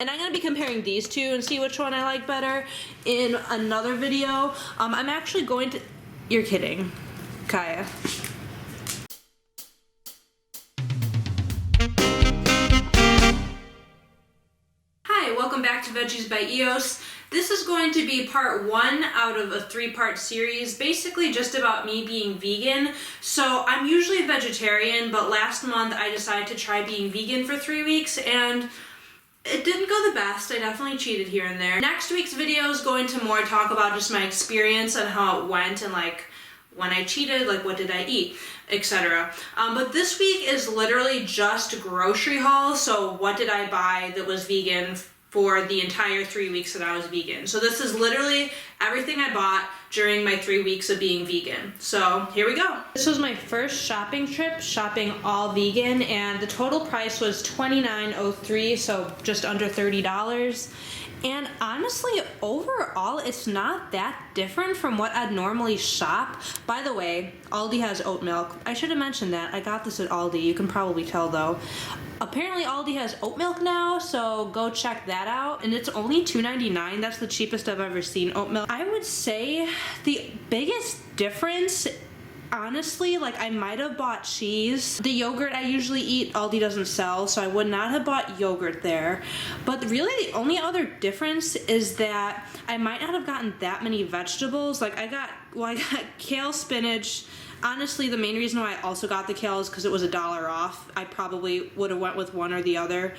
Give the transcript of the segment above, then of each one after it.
And I'm going to be comparing these two and see which one I like better in another video. I'm actually going to... You're kidding, Kaya. Hi, welcome back to Veggies by EOS. This is going to be part 1 out of a 3-part series, basically just about me being vegan. So I'm usually a vegetarian, but last month I decided to try being vegan for 3 weeks, and it didn't go the best. I definitely cheated here and there. Next week's video is going to more talk about just my experience and how it went, and like when I cheated, like what did I eat, etc. But this week is literally just grocery haul. So what did I buy that was vegan for the entire 3 weeks that I was vegan. So this is literally everything I bought during my 3 weeks of being vegan. So here we go. This was my first shopping trip, shopping all vegan, and the total price was $29.03, so just under $30. And honestly, overall, it's not that different from what I'd normally shop. By the way, Aldi has oat milk. I should have mentioned that. I got this at Aldi. You can probably tell though. Apparently Aldi has oat milk now, so go check that out. And it's only $2.99. That's the cheapest I've ever seen oat milk. I would say the biggest difference, honestly, like I might have bought cheese. The yogurt I usually eat, Aldi doesn't sell, so I would not have bought yogurt there. But really the only other difference is that I might not have gotten that many vegetables. Like I got kale, spinach. Honestly, the main reason why I also got the kale is because it was $1 off. I probably would have went with one or the other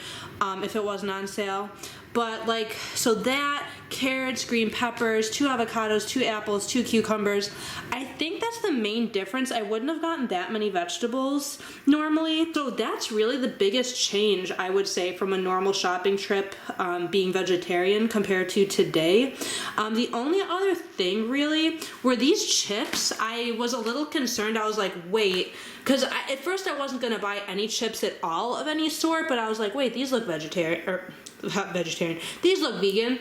if it wasn't on sale. But like, so that, carrots, green peppers, 2 avocados, 2 apples, 2 cucumbers. I think that's the main difference. I wouldn't have gotten that many vegetables normally. So that's really the biggest change, I would say, from a normal shopping trip being vegetarian compared to today. The only other thing really were these chips. I was a little concerned. I was like, wait, because at first I wasn't going to buy any chips at all of any sort, but I was like, wait, these look vegetarian, or not vegetarian, these look vegan,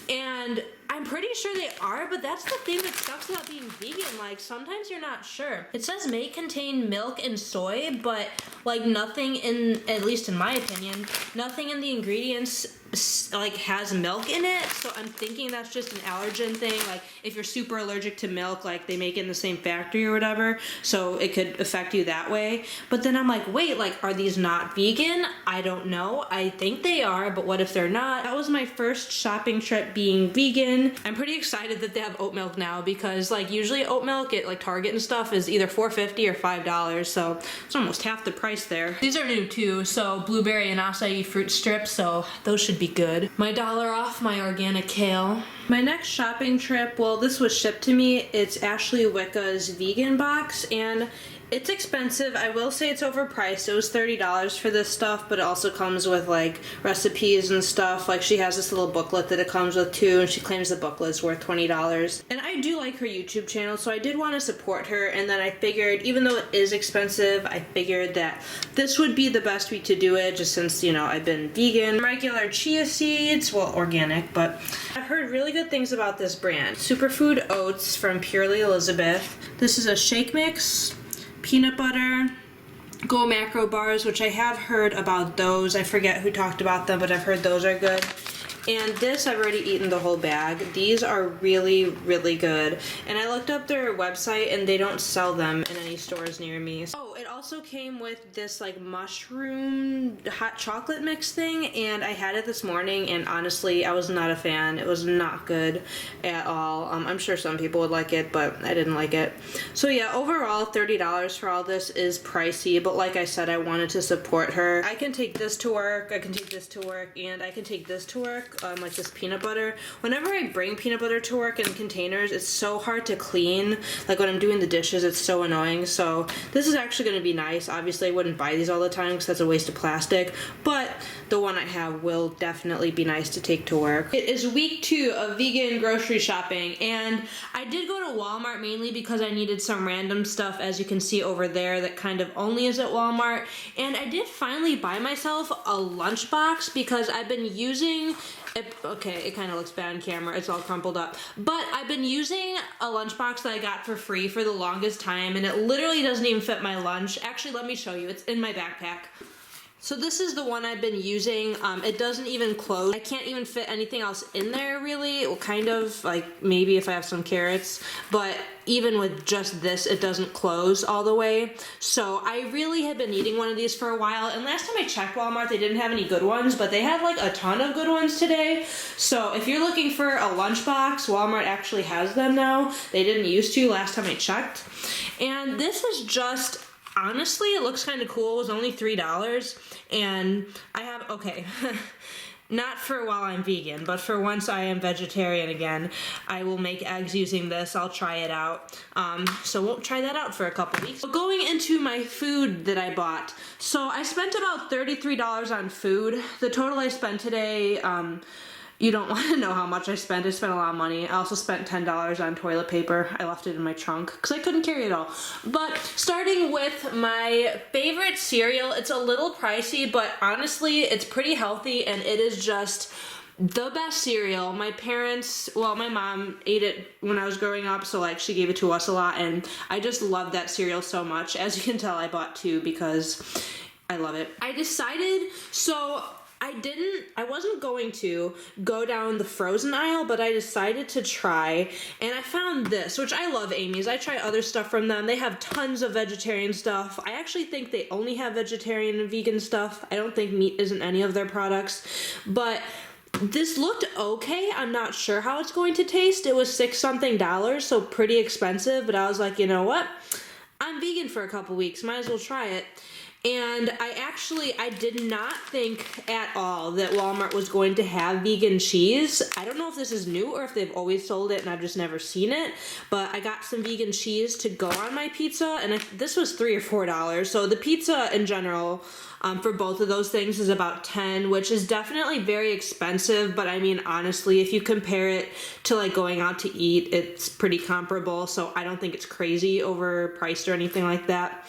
and I'm pretty sure they are, but that's the thing that sucks about being vegan. Like, sometimes you're not sure. It says may contain milk and soy, but like nothing in, at least in my opinion, nothing in the ingredients like has milk in it. So I'm thinking that's just an allergen thing. Like if you're super allergic to milk, like they make it in the same factory or whatever, so it could affect you that way. But then I'm like, wait, like are these not vegan? I don't know. I think they are, but what if they're not? That was my first shopping trip being vegan. I'm pretty excited that they have oat milk now, because like usually oat milk at like Target and stuff is either $4.50 or $5, so it's almost half the price there. These are new too, so blueberry and acai fruit strips, so those should be good. My $1 off my organic kale. My next shopping trip, well, this was shipped to me. It's Ashley Wicca's vegan box, and it's expensive. I will say it's overpriced. It was $30 for this stuff, but it also comes with like recipes and stuff. Like she has this little booklet that it comes with too, and she claims the booklet's worth $20. And I do like her YouTube channel, so I did want to support her. And then I figured, even though it is expensive, I figured that this would be the best week to do it, just since, you know, I've been vegan. Regular chia seeds, well, organic, but I've heard really good things about this brand. Superfood Oats from Purely Elizabeth. This is a shake mix, peanut butter, Go Macro bars, which I have heard about those. I forget who talked about them, but I've heard those are good. And this, I've already eaten the whole bag. These are really, really good. And I looked up their website and they don't sell them in any stores near me. Oh, it also came with this like mushroom hot chocolate mix thing, and I had it this morning, and honestly, I was not a fan. It was not good at all. I'm sure some people would like it, but I didn't like it. So yeah, overall, $30 for all this is pricey, but like I said, I wanted to support her. I can take this to work, I can take this to work, and I can take this to work. Like this peanut butter. Whenever I bring peanut butter to work in containers, it's so hard to clean. Like when I'm doing the dishes, it's so annoying. So this is actually going to be nice. Obviously, I wouldn't buy these all the time because that's a waste of plastic, but the one I have will definitely be nice to take to work. It is week 2 of vegan grocery shopping, and I did go to Walmart mainly because I needed some random stuff, as you can see over there, that kind of only is at Walmart. And I did finally buy myself a lunchbox because I've been using okay, it kind of looks bad on camera. It's all crumpled up. But I've been using a lunchbox that I got for free for the longest time, and it literally doesn't even fit my lunch. Actually, let me show you. It's in my backpack. So this is the one I've been using. It doesn't even close. I can't even fit anything else in there really. Well, kind of, like maybe if I have some carrots, but even with just this, it doesn't close all the way. So I really had been needing one of these for a while, and last time I checked Walmart, they didn't have any good ones, but they had like a ton of good ones today. So if you're looking for a lunchbox, Walmart actually has them now. They didn't used to last time I checked. And this is just, honestly, it looks kind of cool. It was only $3, and I have, okay, not for while I'm vegan, but for once I am vegetarian again, I will make eggs using this. I'll try it out. So we'll try that out for a couple weeks. So going into my food that I bought, so I spent about $33 on food. The total I spent today, you don't want to know how much I spent. I spent a lot of money. I also spent $10 on toilet paper. I left it in my trunk because I couldn't carry it all. But starting with my favorite cereal, it's a little pricey, but honestly, it's pretty healthy, and it is just the best cereal. My parents, well, my mom ate it when I was growing up, so like she gave it to us a lot, and I just love that cereal so much. As you can tell, I bought two because I love it. I decided, so I wasn't going to go down the frozen aisle, but I decided to try, and I found this, which I love Amy's. I try other stuff from them. They have tons of vegetarian stuff. I actually think they only have vegetarian and vegan stuff. I don't think meat is in any of their products, but this looked okay. I'm not sure how it's going to taste. It was $6 something, so pretty expensive, but I was like, you know what? I'm vegan for a couple weeks. Might as well try it. And I did not think at all that Walmart was going to have vegan cheese. I don't know if this is new or if they've always sold it and I've just never seen it, but I got some vegan cheese to go on my pizza, and this was $3 or $4. So the pizza in general, for both of those things, is about $10, which is definitely very expensive, but I mean, honestly, if you compare it to like going out to eat, it's pretty comparable, so I don't think it's crazy overpriced or anything like that.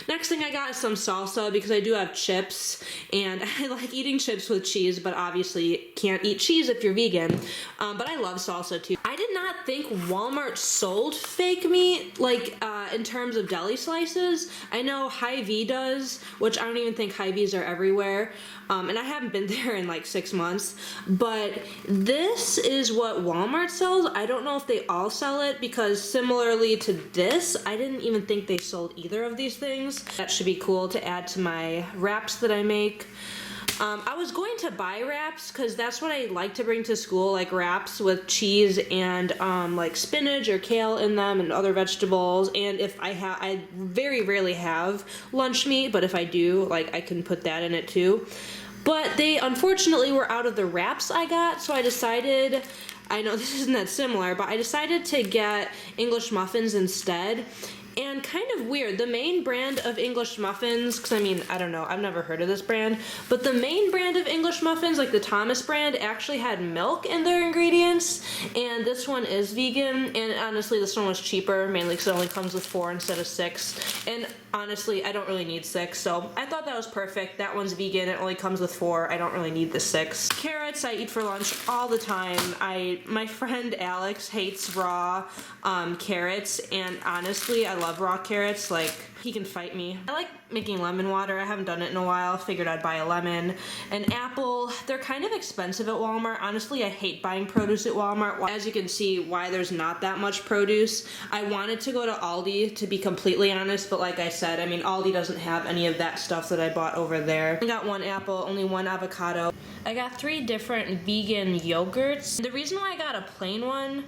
Next thing I got is some salsa because I do have chips, and I like eating chips with cheese, but obviously can't eat cheese if you're vegan, but I love salsa too. I did not think Walmart sold fake meat, like in terms of deli slices. I know Hy-Vee does, which I don't even think Hy-Vees are everywhere, and I haven't been there in like 6 months, but this is what Walmart sells. I don't know if they all sell it, because similarly to this, I didn't even think they sold either of these things. That should be cool to add to my wraps that I make. I was going to buy wraps because that's what I like to bring to school, like wraps with cheese and like spinach or kale in them and other vegetables. And if I very rarely have lunch meat, but if I do, like I can put that in it too. But they unfortunately were out of the wraps I got, so I decided, I know this isn't that similar, but I decided to get English muffins instead. And kind of weird, the main brand of English muffins, because I mean, I don't know, I've never heard of this brand, but the main brand of English muffins, like the Thomas brand, actually had milk in their ingredients, and this one is vegan, and honestly, this one was cheaper, mainly because it only comes with 4 instead of 6, and honestly, I don't really need 6, so I thought that was perfect. That one's vegan, it only comes with 4, I don't really need the 6. Carrots I eat for lunch all the time. My friend Alex hates raw carrots, and honestly, I love raw carrots. Like, he can fight me. I like making lemon water. I haven't done it in a while. Figured I'd buy a lemon. An apple, they're kind of expensive at Walmart. Honestly, I hate buying produce at Walmart. As you can see, why there's not that much produce. I wanted to go to Aldi, to be completely honest, but like I said, I mean, Aldi doesn't have any of that stuff that I bought over there. I got 1 apple, only 1 avocado. I got 3 different vegan yogurts. The reason why I got a plain one,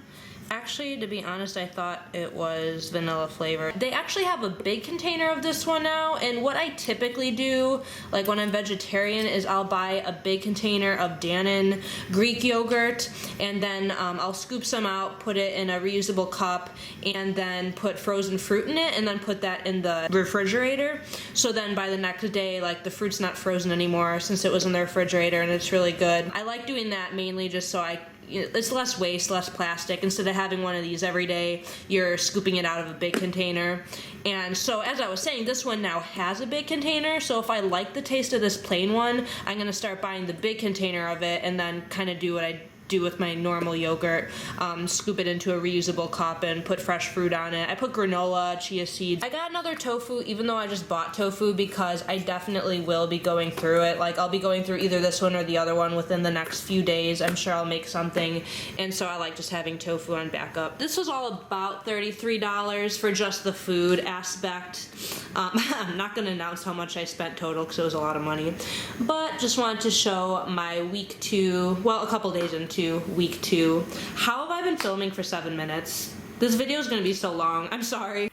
actually, to be honest, I thought it was vanilla flavor. They actually have a big container of this one now, and what I typically do, like when I'm vegetarian, is I'll buy a big container of Dannon Greek yogurt, and then I'll scoop some out, put it in a reusable cup, and then put frozen fruit in it, and then put that in the refrigerator. So then by the next day, like, the fruit's not frozen anymore since it was in the refrigerator, and it's really good. I like doing that mainly just so it's less waste, less plastic. Instead of having one of these every day, you're scooping it out of a big container. And so, as I was saying, this one now has a big container, so if I like the taste of this plain one, I'm gonna start buying the big container of it and then kind of do what I do with my normal yogurt. Scoop it into a reusable cup and put fresh fruit on it. I put granola, chia seeds. I got another tofu, even though I just bought tofu, because I definitely will be going through it. Like, I'll be going through either this one or the other one within the next few days. I'm sure I'll make something, and so I like just having tofu on backup. This was all about $33 for just the food aspect. I'm not gonna announce how much I spent total because it was a lot of money, but just wanted to show my week 2, well, a couple days into week 2. How have I been filming for 7 minutes? This video is gonna be so long, I'm sorry.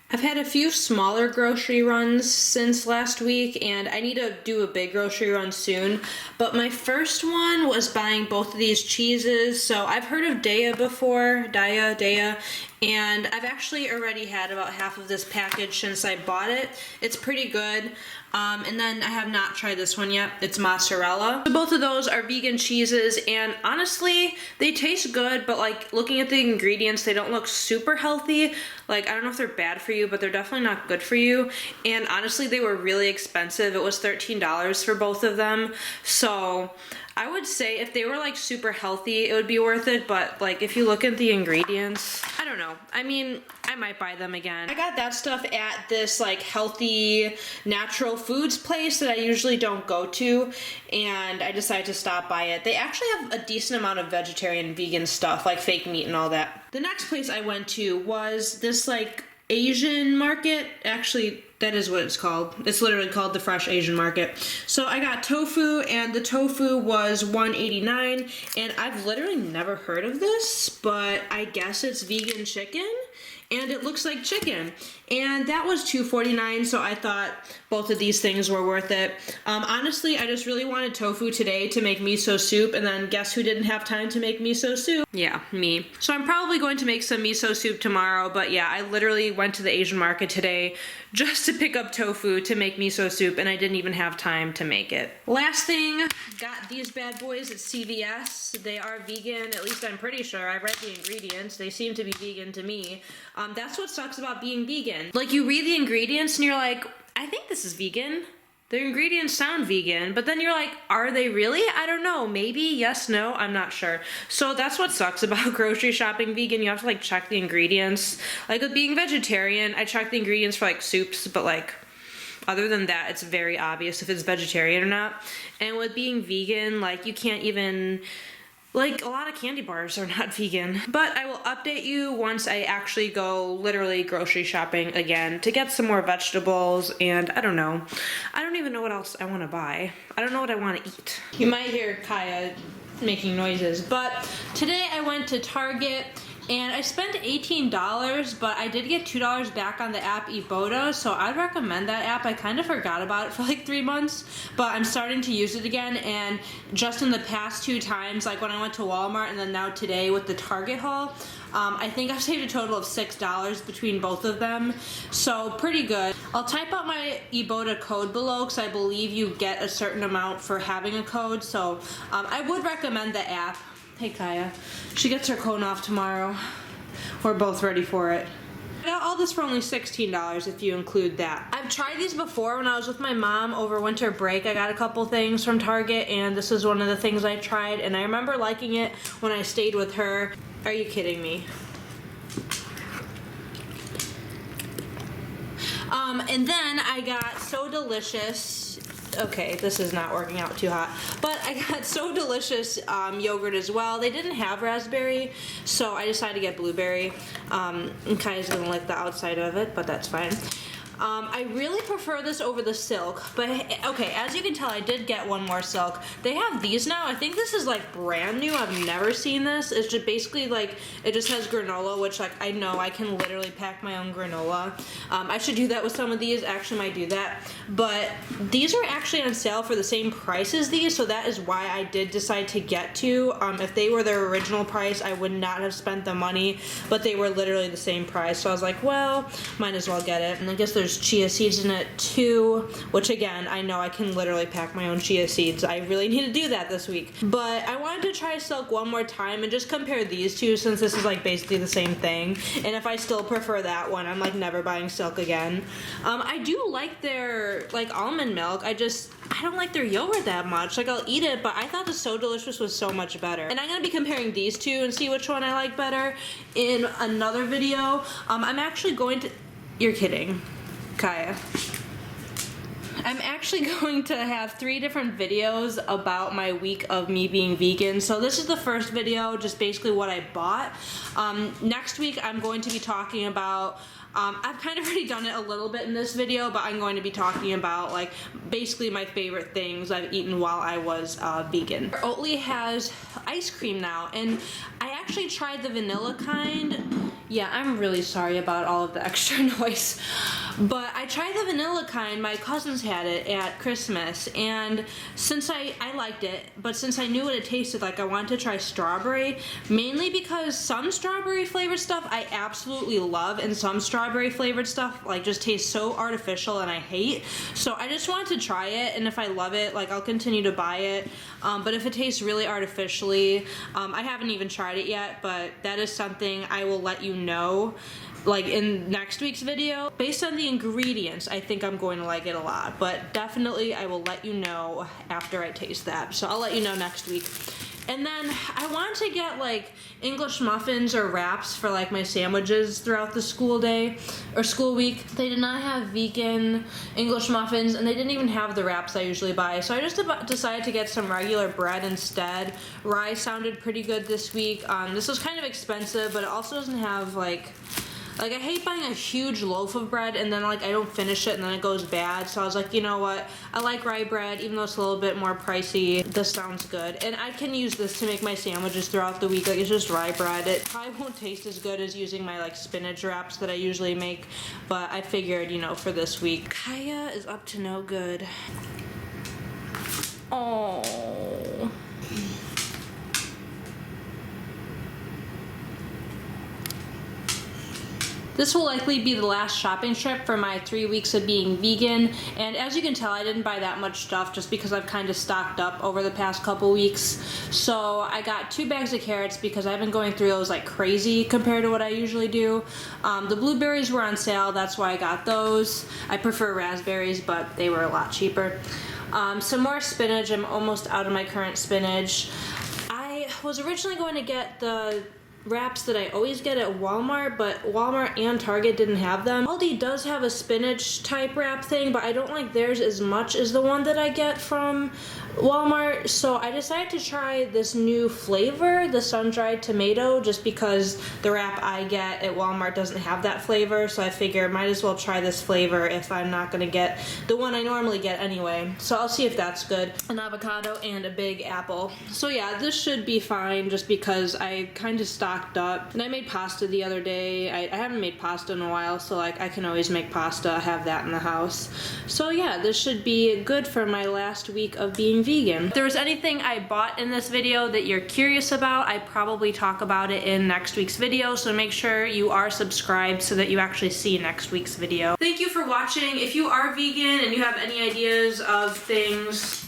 I've had a few smaller grocery runs since last week, and I need to do a big grocery run soon, but my first one was buying both of these cheeses. So I've heard of Daiya before, Daiya, and I've actually already had about half of this package since I bought it. It's pretty good. And then I have not tried this one yet. It's mozzarella. So both of those are vegan cheeses, and honestly, they taste good, but like looking at the ingredients, they don't look super healthy. Like, I don't know if they're bad for you, but they're definitely not good for you. And honestly, they were really expensive. It was $13 for both of them. So I would say if they were like super healthy, it would be worth it, but like if you look at the ingredients, I don't know. I mean, I might buy them again. I got that stuff at this like healthy natural foods place that I usually don't go to, and I decided to stop by it. They actually have a decent amount of vegetarian and vegan stuff, like fake meat and all that. The next place I went to was this like Asian market. Actually, that is what it's called. It's literally called the Fresh Asian Market. So I got tofu, and the tofu was $1.89, and I've literally never heard of this, but I guess it's vegan chicken, and it looks like chicken. And that was $2.49, so I thought both of these things were worth it. Honestly, I just really wanted tofu today to make miso soup, and then guess who didn't have time to make miso soup? Yeah, me. So I'm probably going to make some miso soup tomorrow, but yeah, I literally went to the Asian market today just to pick up tofu to make miso soup, and I didn't even have time to make it. Last thing, got these bad boys at CVS. They are vegan, at least I'm pretty sure. I read the ingredients. They seem to be vegan to me. That's what sucks about being vegan. Like, you read the ingredients and you're like, I think this is vegan. The ingredients sound vegan, but then you're like, are they really? I don't know. Maybe, yes, no, I'm not sure. So that's what sucks about grocery shopping vegan. You have to like check the ingredients. Like with being vegetarian, I check the ingredients for like soups, but like other than that, it's very obvious if it's vegetarian or not. And with being vegan, like you can't even, like, a lot of candy bars are not vegan. But I will update you once I actually go literally grocery shopping again to get some more vegetables, and I don't know. I don't even know what else I want to buy. I don't know what I want to eat. You might hear Kaya making noises, but today I went to Target and I spent $18, but I did get $2 back on the app Ibotta, so I'd recommend that app. I kind of forgot about it for like 3 months, but I'm starting to use it again, and just in the past 2 times, like when I went to Walmart and then now today with the Target haul, I think I've saved a total of $6 between both of them, so pretty good. I'll type out my Ibotta code below because I believe you get a certain amount for having a code, so I would recommend the app. Hey Kaya. She gets her cone off tomorrow. We're both ready for it. I got all this for only $16 if you include that. I've tried these before when I was with my mom over winter break. I got a couple things from Target, and this is one of the things I tried, and I remember liking it when I stayed with her. Are you kidding me? And then I got So Delicious. Okay, this is not working out too hot. But I got So Delicious yogurt as well. They didn't have raspberry, so I decided to get blueberry. And Kaya's gonna like the outside of it, but that's fine. I really prefer this over the silk, but okay, as you can tell, I did get one more silk. They have these now. I think this is like brand new. I've never seen this. It's just basically like, it just has granola, which like I know I can literally pack my own granola. I should do that with some of these. I actually might do that, but these are actually on sale for the same price as these, so that is why I did decide to get two. If they were their original price, I would not have spent the money, but they were literally the same price, so I was like, well, might as well get it. And I guess there's there's chia seeds in it too, which again, I know I can literally pack my own chia seeds. I really need to do that this week. But I wanted to try Silk one more time and just compare these two, since this is like basically the same thing. And if I still prefer that one, I'm like never buying Silk again. I do like their like almond milk. I don't like their yogurt that much. Like, I'll eat it, but I thought the So Delicious was so much better. And I'm gonna be comparing these two and see which one I like better in another video. I'm actually going to... You're kidding, Kaya. I'm actually going to have 3 different videos about my week of me being vegan. So this is the first video, just basically what I bought. Next week I'm going to be talking about, I've kind of already done it a little bit in this video, but I'm going to be talking about like basically my favorite things I've eaten while I was vegan. Oatly has ice cream now, and I actually tried the vanilla kind. Yeah, I'm really sorry about all of the extra noise. But I tried the vanilla kind. My cousins had it at Christmas, and since I liked it, but since I knew what it tasted like, I wanted to try strawberry, mainly because some strawberry flavored stuff I absolutely love, and some strawberry flavored stuff like just tastes so artificial and I hate. So I just wanted to try it, and if I love it, like I'll continue to buy it. But if it tastes really artificially, I haven't even tried it yet, but that is something I will let you know like in next week's video. Based on the ingredients, I think I'm going to like it a lot, but definitely I will let you know after I taste that. So I'll let you know next week. And then I wanted to get like English muffins or wraps for like my sandwiches throughout the school day or school week. They did not have vegan English muffins, and they didn't even have the wraps I usually buy. So I just decided to get some regular bread instead. Rye sounded pretty good this week. This was kind of expensive, but it also doesn't have like I hate buying a huge loaf of bread and then like I don't finish it and then it goes bad. So I was like, you know what? I like rye bread, even though it's a little bit more pricey. This sounds good. And I can use this to make my sandwiches throughout the week. Like, it's just rye bread. It probably won't taste as good as using my like spinach wraps that I usually make. But I figured, you know, for this week. Kaya is up to no good. Oh. This will likely be the last shopping trip for my 3 weeks of being vegan, and as you can tell, I didn't buy that much stuff just because I've kind of stocked up over the past couple weeks. So I got 2 bags of carrots because I've been going through those like crazy compared to what I usually do. The blueberries were on sale, that's why I got those. I prefer raspberries, but they were a lot cheaper. Some more spinach. I'm almost out of my current spinach. I was originally going to get the wraps that I always get at Walmart, but Walmart and Target didn't have them. Aldi does have a spinach type wrap thing, but I don't like theirs as much as the one that I get from Walmart, so I decided to try this new flavor, the sun-dried tomato, just because the wrap I get at Walmart doesn't have that flavor, so I figure might as well try this flavor if I'm not gonna get the one I normally get anyway. So I'll see if that's good. An avocado and a big apple. So yeah, this should be fine just because I kind of stocked up. And I made pasta the other day. I haven't made pasta in a while, so like I can always make pasta, have that in the house. So yeah, this should be good for my last week of being vegan. If there was anything I bought in this video that you're curious about, I probably talk about it in next week's video, so make sure you are subscribed so that you actually see next week's video. Thank you for watching. If you are vegan and you have any ideas of things...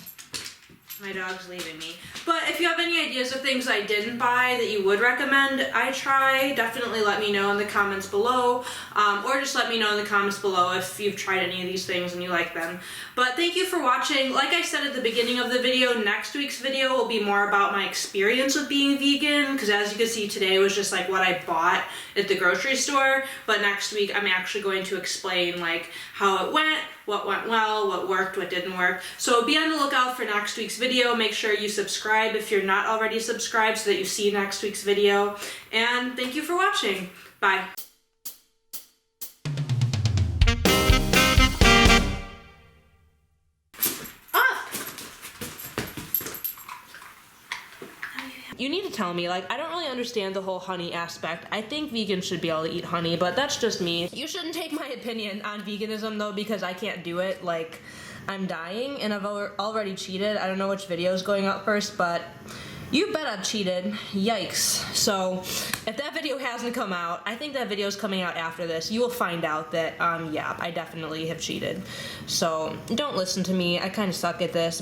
My dog's leaving me. But if you have any ideas of things I didn't buy that you would recommend I try, definitely let me know in the comments below. Or just let me know in the comments below if you've tried any of these things and you like them. But thank you for watching. Like I said at the beginning of the video, next week's video will be more about my experience with being vegan, because as you can see today was just like what I bought at the grocery store. But next week I'm actually going to explain like how it went, what went well, what worked, what didn't work. So be on the lookout for next week's video. Make sure you subscribe if you're not already subscribed so that you see next week's video. And thank you for watching. Bye. You need to tell me, like, I don't really understand the whole honey aspect. I think vegans should be able to eat honey, but that's just me. You shouldn't take my opinion on veganism, though, because I can't do it. Like, I'm dying, and I've already cheated. I don't know which video is going up first, but You bet I've cheated. Yikes. So, if that video hasn't come out, I think that video is coming out after this, you will find out that, yeah, I definitely have cheated. So, don't listen to me. I kind of suck at this.